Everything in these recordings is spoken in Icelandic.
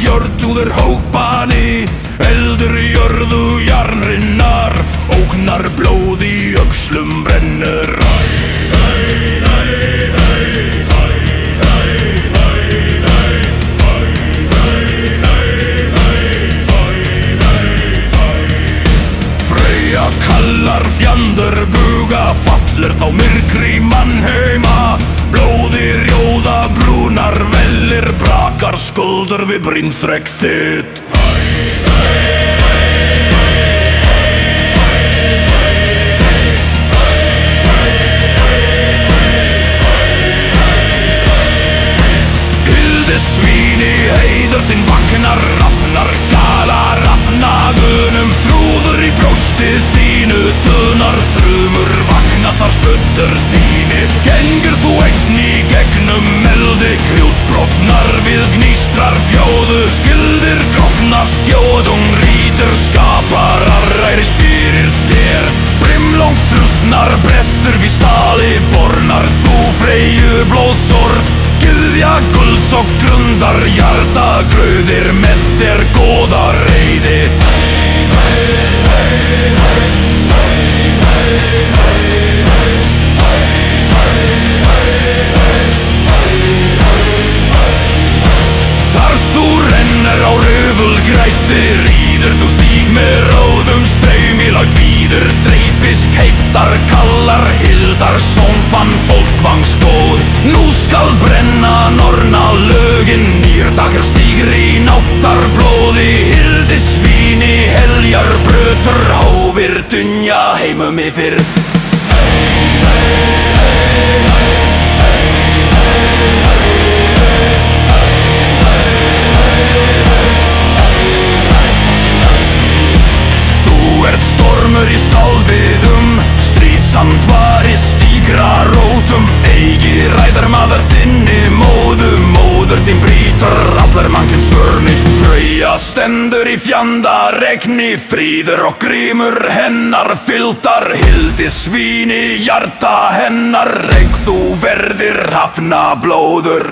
Jörðúður hópani, eldur jörðu jarnrinnar, ógnar blóð í öxlum brennur. Freyja kallar fjandur buga, fallur þá myrkri mannheima, blóði rjóða brúnar vellir, brakar skuldur við brýnþrek þitt. Hildisvíni heiður þinn vaknar, rafnar gala rafnagunum, þrúður í brjóstið þínu dunar, þrumur vakna þar fötter þínir, gengur þú einn í gegnum eldi, krjútbrotnar við gnýstrar fjóðu, skildir grotna skjóðung rítur, skaparar rærist fyrir þér, brimlóngt þrutnar brestur við stali, bornar þú Freyju blóðsorð, gyðja gulls og grundar, hjarta gröðir með þér góða reiði. Þarst þú rennur á röfulgræti, ríður þú stíg með róðum straumi, lágt víður dreipisk heiptar kallar, hildar són fann fólkvangsgóð, nú skal brenna norna lögin, nýrdagur stígr í náttar blóði, hildisvíni heljar brötur, hófir dunja heimum yfir. Stormur í stálbyðum, stríðsamt var í stígra rótum, eigi ræðar maður þinni móðu, móður þín brýtur allar mannkins vörni. Freyja stendur í fjandaregni, fríður og grímur hennar fyldar, hildisvíni hjarta hennar, regn þú verðir hafna blóður.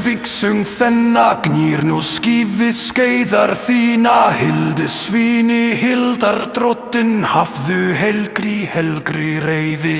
Viksung þenna, gnýr nú skífið skeiðar þína, hildisvíni hildar drottin, hafðu helgri reiði.